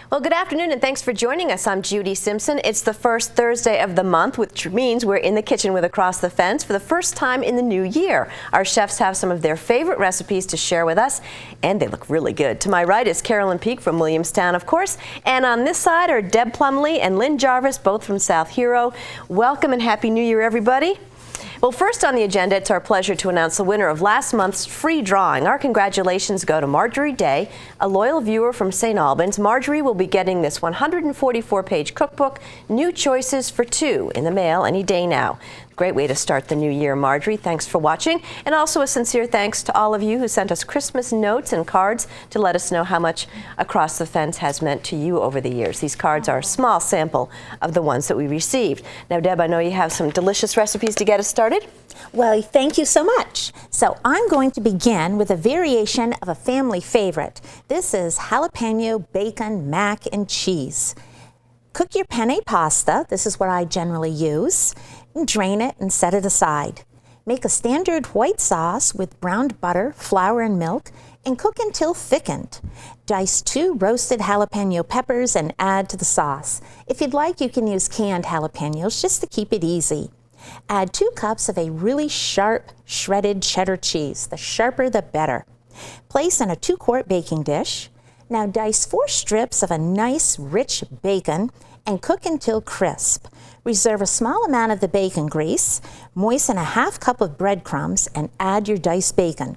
Well, good afternoon and thanks for joining us. I'm Judy Simpson. It's the first Thursday of the month, which means we're in the kitchen with Across the Fence for the first time in the new year. Our chefs have some of their favorite recipes to share with us, and they look really good. To my right is Carolyn Peak from Williamstown, of course, and on this side are Deb Plumley and Lynn Jarvis, both from South Hero. Welcome and Happy New Year, everybody. Well, first on the agenda, it's our pleasure to announce the winner of last month's free drawing. Our congratulations go to Marjorie Day, a loyal viewer from St. Albans. Marjorie will be getting this 144-page cookbook, New Choices for Two, in the mail any day now. Great way to start the new year, Marjorie. Thanks for watching. And also a sincere thanks to all of you who sent us Christmas notes and cards to let us know how much Across the Fence has meant to you over the years. These cards are a small sample of the ones that we received. Now, Deb, I know you have some delicious recipes to get us started. Well, thank you so much. So I'm going to begin with a variation of a family favorite. This is jalapeno bacon mac and cheese. Cook your penne pasta. This is what I generally use. And drain it and set it aside. Make a standard white sauce with browned butter, flour, and milk, and cook until thickened. Dice 2 roasted jalapeno peppers and add to the sauce. If you'd like, you can use canned jalapenos just to keep it easy. Add 2 cups of a really sharp shredded cheddar cheese. The sharper, the better. Place in a 2-quart baking dish. Now dice 4 strips of a nice, rich bacon and cook until crisp. Reserve a small amount of the bacon grease, moisten a 1/2 cup of breadcrumbs, and add your diced bacon.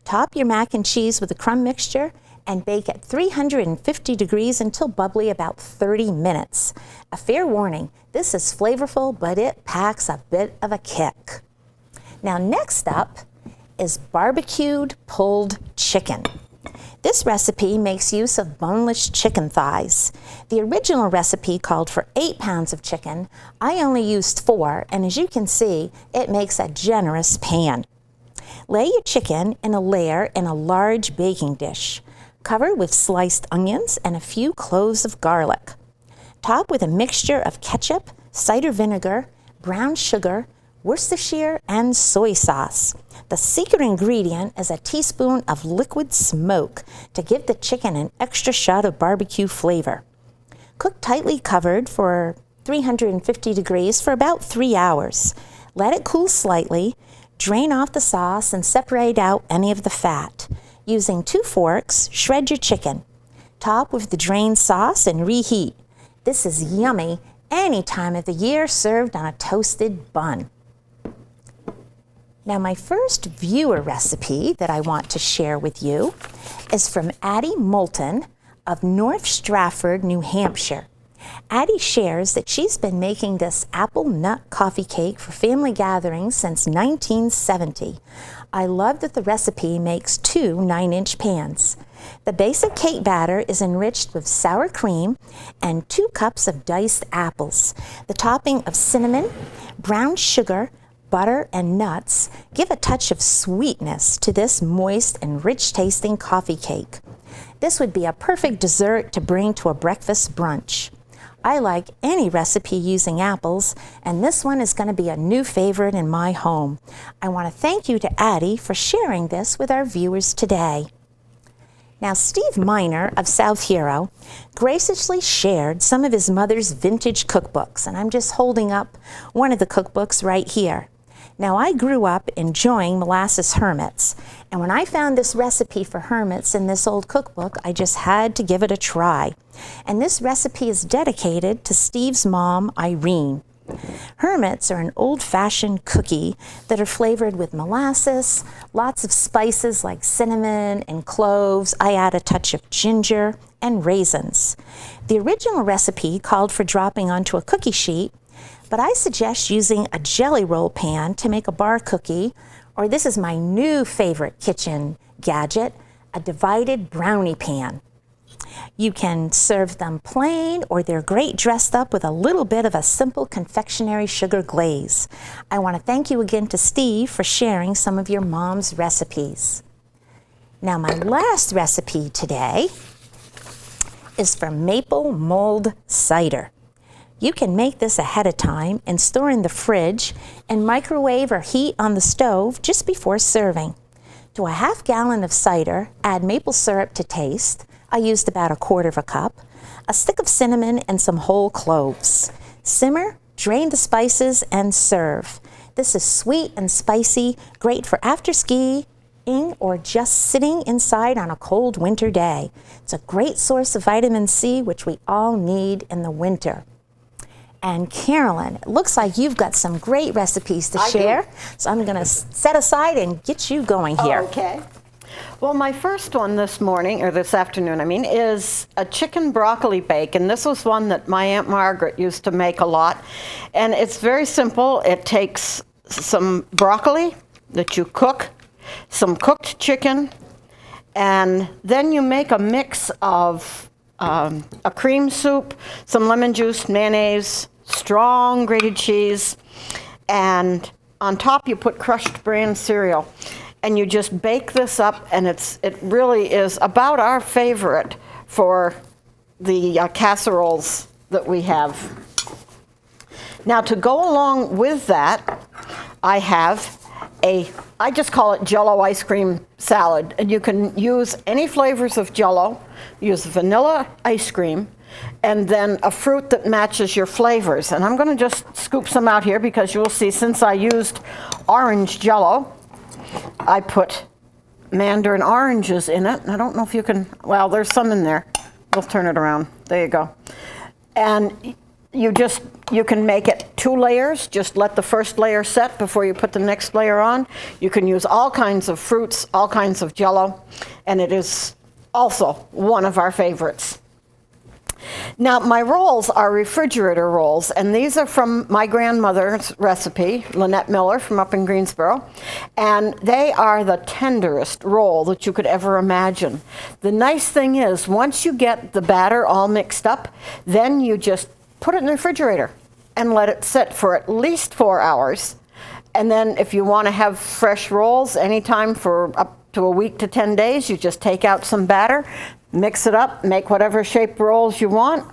Top your mac and cheese with the crumb mixture and bake at 350 degrees until bubbly, about 30 minutes. A fair warning, this is flavorful, but it packs a bit of a kick. Now next up is barbecued pulled chicken. This recipe makes use of boneless chicken thighs. The original recipe called for 8 pounds of chicken. I only used 4, and as you can see, it makes a generous pan. Lay your chicken in a layer in a large baking dish. Cover with sliced onions and a few cloves of garlic. Top with a mixture of ketchup, cider vinegar, brown sugar, Worcestershire, and soy sauce. The secret ingredient is a teaspoon of liquid smoke to give the chicken an extra shot of barbecue flavor. Cook tightly covered for 350 degrees for about 3 hours. Let it cool slightly, drain off the sauce, and separate out any of the fat. Using 2 forks, shred your chicken. Top with the drained sauce and reheat. This is yummy any time of the year, served on a toasted bun. Now, my first viewer recipe that I want to share with you is from Addie Moulton of North Stratford, New Hampshire. Addie shares that she's been making this apple nut coffee cake for family gatherings since 1970. I love that the recipe makes 2 9-inch pans. The basic cake batter is enriched with sour cream and 2 cups of diced apples. The topping of cinnamon, brown sugar, butter, and nuts give a touch of sweetness to this moist and rich-tasting coffee cake. This would be a perfect dessert to bring to a breakfast brunch. I like any recipe using apples, and this one is going to be a new favorite in my home. I want to thank you to Addie for sharing this with our viewers today. Now, Steve Miner of South Hero graciously shared some of his mother's vintage cookbooks, and I'm just holding up one of the cookbooks right here. Now, I grew up enjoying molasses hermits, and when I found this recipe for hermits in this old cookbook, I just had to give it a try. And this recipe is dedicated to Steve's mom, Irene. Hermits are an old-fashioned cookie that are flavored with molasses, lots of spices like cinnamon and cloves. I add a touch of ginger and raisins. The original recipe called for dropping onto a cookie sheet, but I suggest using a jelly roll pan to make a bar cookie, or this is my new favorite kitchen gadget, a divided brownie pan. You can serve them plain, or they're great dressed up with a little bit of a simple confectionery sugar glaze. I want to thank you again to Steve for sharing some of your mom's recipes. Now, my last recipe today is for maple mulled cider. You can make this ahead of time and store in the fridge and microwave or heat on the stove just before serving. To a half gallon of cider, add maple syrup to taste. I used about 1/4 cup, a stick of cinnamon, and some whole cloves. Simmer, drain the spices, and serve. This is sweet and spicy, great for after skiing or just sitting inside on a cold winter day. It's a great source of vitamin C, which we all need in the winter. And Carolyn, it looks like you've got some great recipes to share. So I'm going to set aside and get you going here. Okay. Well, my first one this morning, or this afternoon, is a chicken broccoli bake. And this was one that my Aunt Margaret used to make a lot. And it's very simple. It takes some broccoli that you cook, some cooked chicken, and then you make a mix of a cream soup, some lemon juice, mayonnaise, strong grated cheese, and on top you put crushed bran cereal. And you just bake this up, and it really is about our favorite for the casseroles that we have. Now, to go along with that, I have I just call it Jell-O ice cream salad, and you can use any flavors of Jell-O. Use vanilla ice cream, and then a fruit that matches your flavors. And I'm going to just scoop some out here because you will see, since I used orange Jell-O, I put mandarin oranges in it. I don't know if you can, well, there's some in there. We'll turn it around. There you go. And you can make it 2 layers. Just let the first layer set before you put the next layer on. You can use all kinds of fruits, all kinds of Jell-O, and it is also one of our favorites. Now, my rolls are refrigerator rolls, and these are from my grandmother's recipe, Lynette Miller from up in Greensboro, and they are the tenderest roll that you could ever imagine. The nice thing is, once you get the batter all mixed up, then you just put it in the refrigerator and let it sit for at least 4 hours. And then if you want to have fresh rolls anytime for up to a week to 10 days, you just take out some batter, mix it up, make whatever shape rolls you want,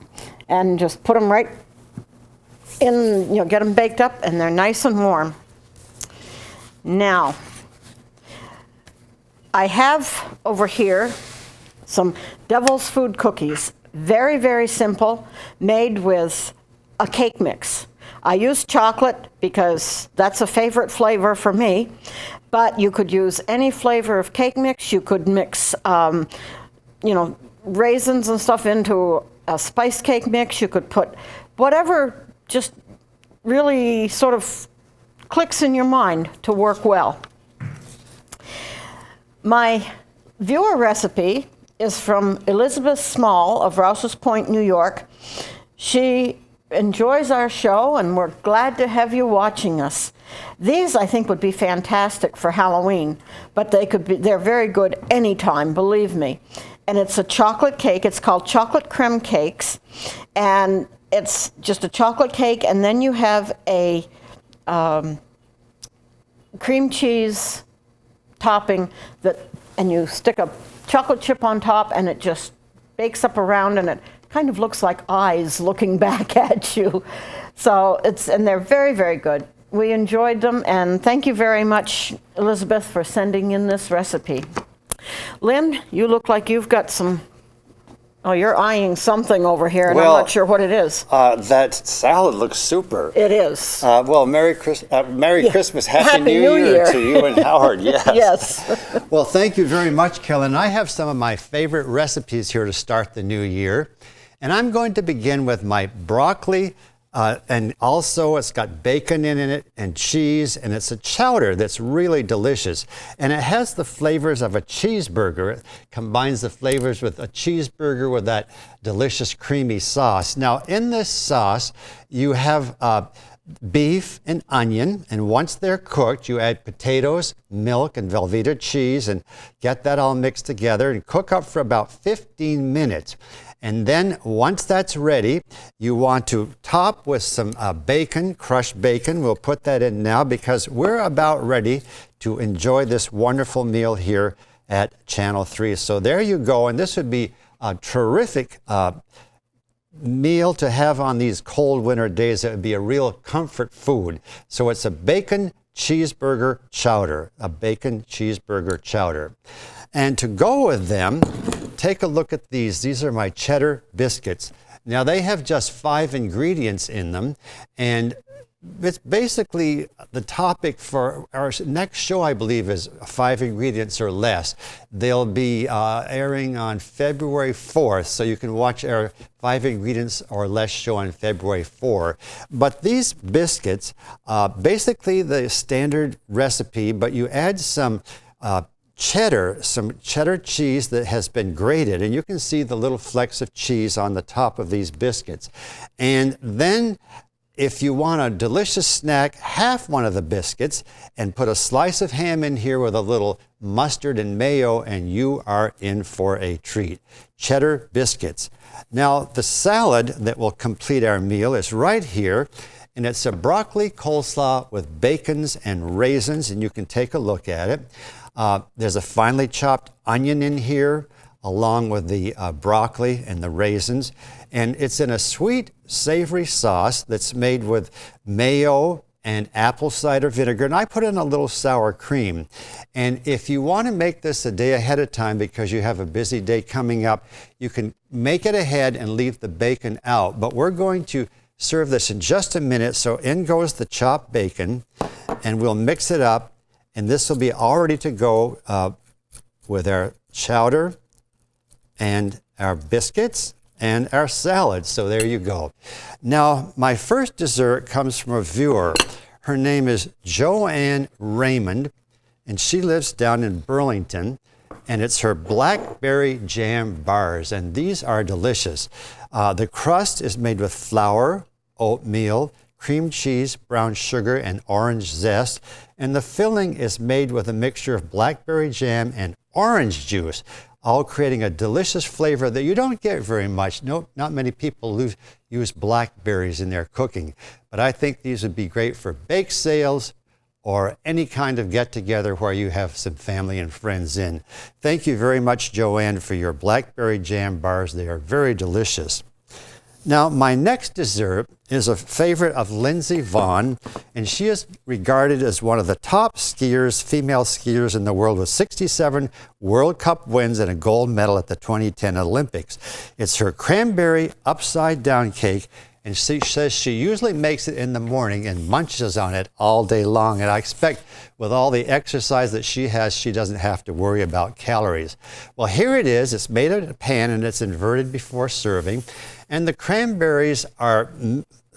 and just put them right in, get them baked up, and they're nice and warm. Now, I have over here some Devil's Food cookies. Very, very simple, made with a cake mix. I use chocolate because that's a favorite flavor for me, but you could use any flavor of cake mix. You could mix, raisins and stuff into a spiced cake mix. You could put whatever just really sort of clicks in your mind to work well. My viewer recipe is from Elizabeth Small of Rouse's Point, New York. She enjoys our show, and we're glad to have you watching us. These, I think, would be fantastic for Halloween, but they're very good anytime, believe me. And it's a chocolate cake. It's called chocolate creme cakes, and it's just a chocolate cake, and then you have a cream cheese topping and you stick a chocolate chip on top, and it just bakes up around, and it kind of looks like eyes looking back at you. So and they're very, very good. We enjoyed them, and thank you very much, Elizabeth, for sending in this recipe. Lynn, you look like you've got some, you're eyeing something over here, and I'm not sure what it is. That salad looks super. It is. Well, Merry Christmas, Happy New Year to you and Howard, yes. Yes. Well, thank you very much, Kellen. I have some of my favorite recipes here to start the new year. And I'm going to begin with my broccoli, and also it's got bacon in it and cheese, and it's a chowder that's really delicious. And it has the flavors of a cheeseburger. It combines the flavors with a cheeseburger with that delicious creamy sauce. Now, in this sauce, you have beef and onion, and once they're cooked, you add potatoes, milk, and Velveeta cheese, and get that all mixed together and cook up for about 15 minutes. And then once that's ready, you want to top with some bacon, crushed bacon. We'll put that in now because we're about ready to enjoy this wonderful meal here at Channel 3. So there you go, and this would be a terrific meal to have on these cold winter days. It would be a real comfort food. So it's a bacon cheeseburger chowder, a bacon cheeseburger chowder. And to go with them, take a look at these. These are my cheddar biscuits. Now they have just 5 ingredients in them, and it's basically the topic for our next show, I believe, is 5 ingredients or less. They'll be airing on February 4th, so you can watch our 5 ingredients or less show on February 4. But these biscuits, basically the standard recipe, but you add some cheddar cheese that has been grated, and you can see the little flecks of cheese on the top of these biscuits. And then if you want a delicious snack, half one of the biscuits and put a slice of ham in here with a little mustard and mayo, and you are in for a treat. Cheddar biscuits. Now, the salad that will complete our meal is right here, and it's a broccoli coleslaw with bacons and raisins, and you can take a look at it. There's a finely chopped onion in here, along with the broccoli and the raisins. And it's in a sweet, savory sauce that's made with mayo and apple cider vinegar. And I put in a little sour cream. And if you want to make this a day ahead of time because you have a busy day coming up, you can make it ahead and leave the bacon out. But we're going to serve this in just a minute. So in goes the chopped bacon, and we'll mix it up. And this will be all ready to go with our chowder and our biscuits and our salad. So there you go. Now, my first dessert comes from a viewer. Her name is Joanne Raymond, and she lives down in Burlington, and it's her blackberry jam bars, and these are delicious. The crust is made with flour, oatmeal, cream cheese, brown sugar, and orange zest, and the filling is made with a mixture of blackberry jam and orange juice, all creating a delicious flavor that you don't get very much. No, not many people use blackberries in their cooking, but I think these would be great for bake sales or any kind of get-together where you have some family and friends in. Thank you very much, Joanne, for your blackberry jam bars. They are very delicious. Now, my next dessert is a favorite of Lindsey Vonn, and she is regarded as one of the top skiers, female skiers in the world, with 67 World Cup wins and a gold medal at the 2010 Olympics. It's her cranberry upside-down cake, and she says she usually makes it in the morning and munches on it all day long. And I expect with all the exercise that she has, she doesn't have to worry about calories. Well, here it is. It's made in a pan, and it's inverted before serving. And the cranberries are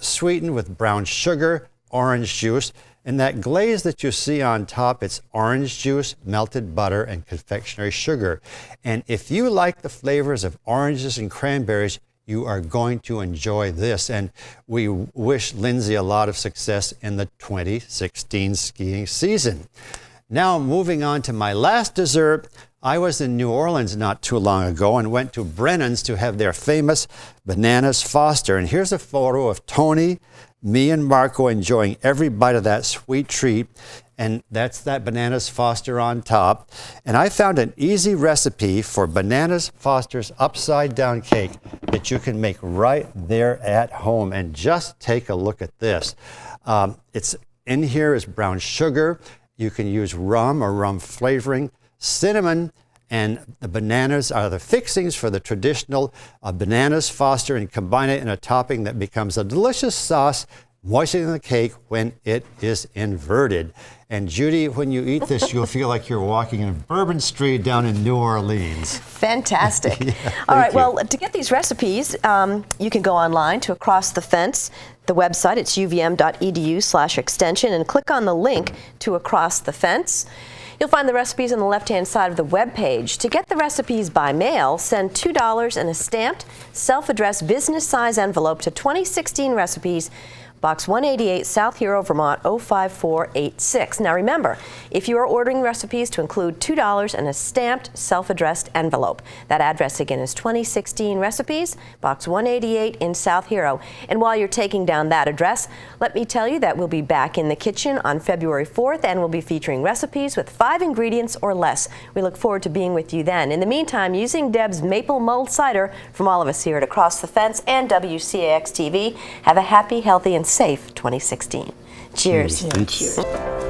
sweetened with brown sugar, orange juice, and that glaze that you see on top, it's orange juice, melted butter, and confectionery sugar. And if you like the flavors of oranges and cranberries, you are going to enjoy this. And we wish Lindsey a lot of success in the 2016 skiing season. Now, moving on to my last dessert. I was in New Orleans not too long ago and went to Brennan's to have their famous Bananas Foster. And here's a photo of Tony, me, and Marco enjoying every bite of that sweet treat. And that's that Bananas Foster on top. And I found an easy recipe for Bananas Foster's upside down cake that you can make right there at home. And just take a look at this. It's in here is brown sugar. You can use rum or rum flavoring, cinnamon, and the bananas are the fixings for the traditional Bananas Foster, and combine it in a topping that becomes a delicious sauce, moistening the cake when it is inverted. And Judy, when you eat this, you'll feel like you're walking in Bourbon Street down in New Orleans. Fantastic. Yeah, all right, you. well, to get these recipes, you can go online to Across the Fence. The website, it's uvm.edu/extension, and click on the link to Across the Fence. You'll find the recipes on the left-hand side of the web page. To get the recipes by mail, send $2 in a stamped, self-addressed business-size envelope to 2016 Recipes, Box 188, South Hero, Vermont 05486. Now remember, if you are ordering recipes, to include $2 and a stamped, self-addressed envelope. That address again is 2016 Recipes, Box 188 in South Hero. And while you're taking down that address, let me tell you that we'll be back in the kitchen on February 4th, and we'll be featuring recipes with 5 ingredients or less. We look forward to being with you then. In the meantime, using Deb's maple mulled cider, from all of us here at Across the Fence and WCAX TV, have a happy, healthy, and safe 2016. Cheers. Cheers.